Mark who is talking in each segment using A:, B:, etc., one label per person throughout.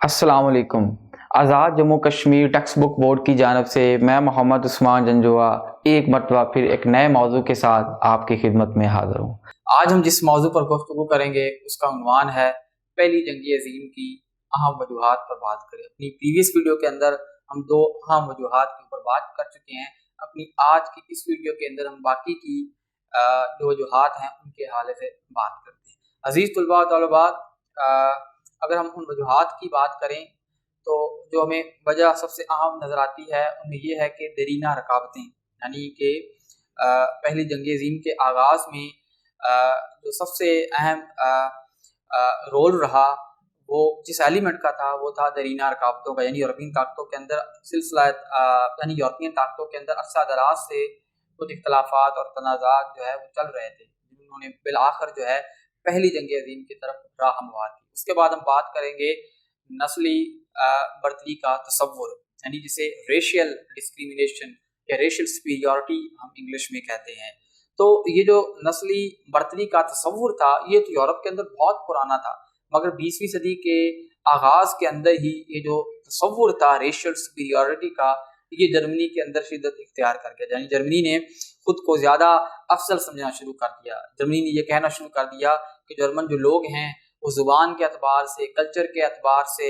A: अस्सलाम वालेकुम। Azad Jammu Kashmir textbook board की जानब से मैं मोहम्मद उस्मान जंजुआ एक मरतबा फिर एक नए मौजू के साथ आपकी खिदमत में हाज़िर हूँ। आज हम जिस मौजू पर गुफ्तगू करेंगे उसका उन्वान है पहली जंग अज़ीम की अहम वजूहात पर बात करें। अपनी प्रीवियस वीडियो के अंदर हम दो अहम वजूहात के ऊपर बात कर चुके हैं। अपनी आज की इस वीडियो के अंदर हम बाकी की जो वजूहात हैं उनके हवाले से बात करते हैं। अजीज़ तलबा तलबात, अगर हम उन वजूहात की बात करें तो जो हमें वजह सबसे अहम नज़र आती है उनमें ये है कि देरीना रकावतें, यानी कि पहली जंग अज़ीम के आगाज़ में जो सबसे अहम रोल रहा वो जिस एलिमेंट का था वो था देरीना रकावतों का, यानी यूरोपियन ताकतों के अंदर सिलसिला यानी यूरोपियन ताकतों के अंदर अरसा दराज से कुछ इख्तलाफात और तनाज़ात जो है वो चल रहे थे, जिन्होंने बिलाखिर जो है पहली जंग अज़ीम की तरफ राह हमवार की। उसके बाद हम बात करेंगे नस्ली बर्तरी का तसव्वुर, यानी जिसे रेशियल डिस्क्रिमिनेशन या रेशियल सुपीरियरिटी हम इंग्लिश में कहते हैं। तो ये जो नस्ली बर्तरी का तसव्वुर था ये तो यूरोप के अंदर बहुत पुराना था, मगर 20वीं सदी के आगाज़ के अंदर ही ये जो तसव्वुर था रेशियल सुपीरियरिटी का ये जर्मनी के अंदर शिद्दत इख्तियार कर गया। यानी जर्मनी ने खुद को ज़्यादा अफसल समझना शुरू कर दिया। जर्मनी ने यह कहना शुरू कर दिया कि जर्मन जो लोग हैं वो ज़ुबान के अतबार से, कल्चर के अतबार से,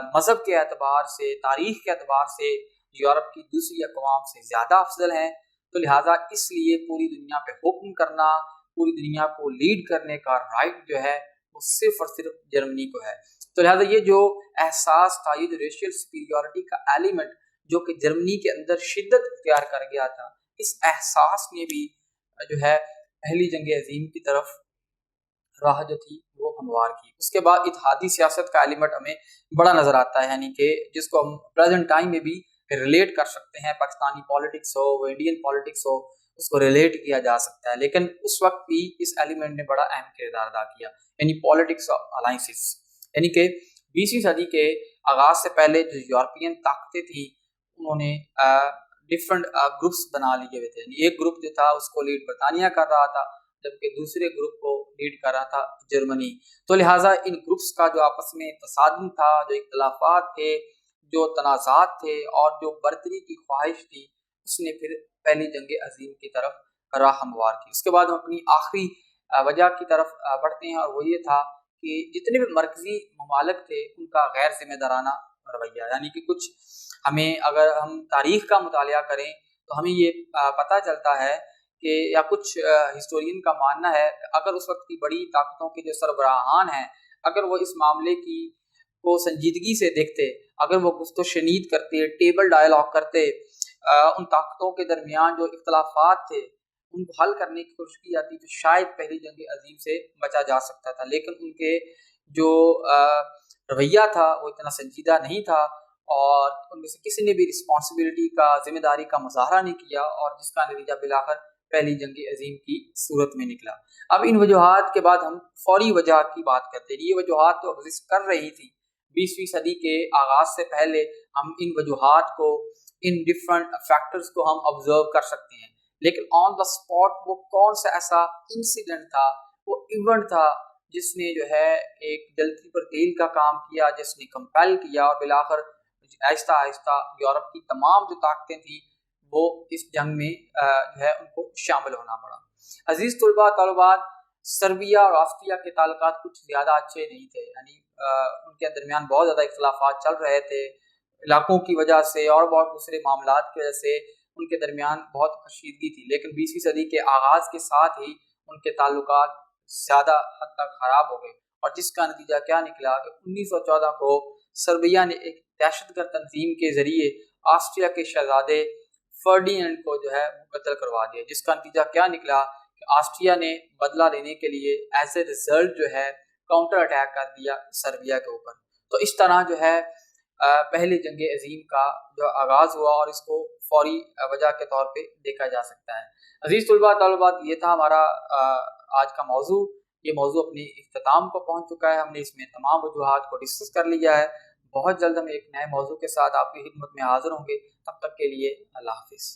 A: मज़हब के अतबार से, तारीख़ के अतबार से यूरोप की दूसरी अक़वाम से ज़्यादा अफजल हैं। तो लिहाजा इसलिए पूरी दुनिया पे हुक्म करना, पूरी दुनिया को लीड करने का राइट जो है वो सिर्फ़ और सिर्फ जर्मनी को है। तो लिहाजा ये जो एहसास था, ये जो रेशियल सुपीरियरिटी का एलिमेंट जो कि जर्मनी के अंदर शिद्दत इख्तियार कर गया था, इस एहसास ने भी जो है पहली जंग अज़ीम की तरफ राह जो थी वो हमवार की। उसके बाद इत्तेहादी सियासत का एलिमेंट हमें बड़ा नज़र आता है, यानी कि जिसको हम प्रेजेंट टाइम में भी रिलेट कर सकते हैं। पाकिस्तानी पॉलिटिक्स हो, वो इंडियन पॉलिटिक्स हो, उसको रिलेट किया जा सकता है। लेकिन उस वक्त भी इस एलिमेंट ने बड़ा अहम किरदार अदा किया, यानी पॉलिटिक्स ऑफ अलाइंसेस। यानी कि 20वीं सदी के आगाज़ से पहले जो यूरोपियन ताकतें थी उन्होंने डिफरेंट ग्रुप्स बना लिए हुए थे। यानी एक ग्रुप जो था उसको लीड बरतानिया कर रहा था, जबकि दूसरे ग्रुप को लीड कर रहा था जर्मनी। तो लिहाजा इन ग्रुप्स का जो आपस में तसादुम था, जो इख्तलाफात थे, जो तनाज़ात थे और जो बर्तरी की ख्वाहिश थी, उसने फिर पहली जंग अज़ीम की तरफ राह हमवार की। उसके बाद हम अपनी आखिरी वजह की तरफ बढ़ते हैं और वो ये था कि जितने भी मरकज़ी ममालिक थे उनका गैर जिम्मेदाराना रवैया। यानी कि कुछ हमें अगर हम तारीख़ का मुतालिया करें तो हमें ये पता चलता है कि या कुछ हिस्टोरियन का मानना है अगर उस वक्त की बड़ी ताकतों के जो सरबराहान हैं अगर वो इस मामले की को संजीदगी से देखते, अगर वो गुफ्तो शनीद करते, टेबल डायलॉग करते, उन ताकतों के दरमियान जो इख्तलाफात थे उनको हल करने की कोशिश की जाती तो शायद पहली जंग अज़ीम से बचा जा सकता था। लेकिन उनके जो रवैया था वो इतना संजीदा नहीं था और उनमें से किसी ने भी रिस्पॉन्सिबिलिटी का, जिम्मेदारी का मुजाहरा नहीं किया और जिसका नतीजा बिलाखिर पहली जंग अज़ीम की सूरत में निकला। अब इन वजूहात के बाद हम फौरी वजह की बात करते हैं। ये वजूहात तो एग्जिस्ट कर रही थी 20वीं सदी के आगाज़ से पहले। हम इन वजूहात को, इन डिफरेंट फैक्टर्स को हम ऑब्जर्व कर सकते हैं, लेकिन ऑन द स्पॉट वो कौन सा ऐसा इंसिडेंट था, वो इवेंट था जिसने जो है एक जलती पर तेल का काम किया, जिसने कंपेल किया और बिलाखिर आहिस्ता आहिस्ता यूरोप की तमाम जो ताकतें थी वो इस जंग में जो है उनको शामिल होना पड़ा। अजीज तलबा तलबात, सर्बिया और ऑस्ट्रिया के ताल्लुकात कुछ ज़्यादा अच्छे नहीं थे। यानी उनके दरमियान बहुत ज़्यादा इख्तलाफात चल रहे थे, इलाकों की वजह से और बहुत दूसरे मामलात की वजह से उनके दरमियान बहुत कशीदगी थी। लेकिन 20वीं सदी के आगाज़ के साथ ही उनके ताल्लुकात ज़्यादा हद तक ख़राब हो गए और जिसका नतीजा क्या निकला कि 1914 को सर्बिया ने एक दहशतगर्द तंजीम के ज़रिए ऑस्ट्रिया के शहजादे फर्डिनेंड को जो है कत्ल करवा दिया, जिसका नतीजा क्या निकला कि ऑस्ट्रिया ने बदला लेने के लिए एज ए रिजल्ट जो है काउंटर अटैक कर दिया सर्बिया के ऊपर। तो इस तरह जो है पहली जंग अज़ीम का जो आगाज़ हुआ और इसको फौरी वजह के तौर पे देखा जा सकता है। अजीज़ तलबा तलबात, ये था हमारा आज का मौजू। ये मौजू अपने इख्तिताम को पहुँच चुका है। हमने इसमें तमाम वजूहात को डिस्कस कर लिया है। बहुत जल्द हम एक नए मौजू के साथ आपकी खिदमत में हाजिर होंगे। तब तक के लिए अल्लाह हाफिज़।